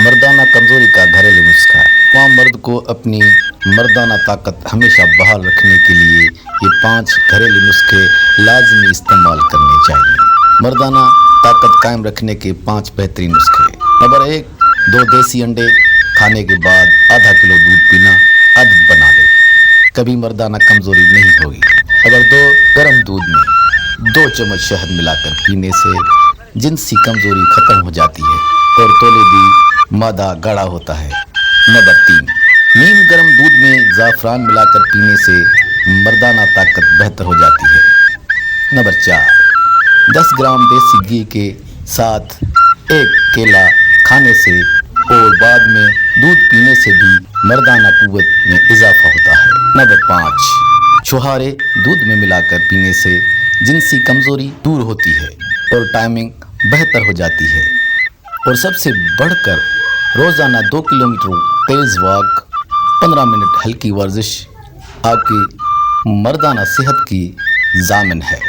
मर्दाना कमज़ोरी का घरेलू नुस्खा। वहाँ मर्द को अपनी मर्दाना ताकत हमेशा बहाल रखने के लिए ये 5 घरेलू नुस्खे लाजमी इस्तेमाल करने चाहिए। मर्दाना ताकत कायम रखने के 5 बेहतरीन नुस्खे। नंबर 1, 2 देसी अंडे खाने के बाद आधा किलो दूध पीना आदत बना ले, कभी मर्दाना कमज़ोरी नहीं होगी। अगर 2 गर्म दूध में 2 चम्मच शहद मिलाकर पीने से जिनसी कमज़ोरी ख़त्म हो जाती है और तौलेदी मादा गाढ़ा होता है। नंबर 3, नीम गर्म दूध में ज़ाफ़रान मिलाकर पीने से मर्दाना ताकत बेहतर हो जाती है। नंबर 4, 10 ग्राम देसी घी के साथ 1 केला खाने से और बाद में दूध पीने से भी मर्दाना कुव्वत में इजाफा होता है। नंबर 5, छुहारे दूध में मिलाकर पीने से जिनसी कमज़ोरी दूर होती है और टाइमिंग बेहतर हो जाती है। और सबसे बढ़कर रोज़ाना 2 किलोमीटर तेज़ वॉक, 15 मिनट हल्की वर्जिश आपकी मर्दाना सेहत की ज़ामिन है।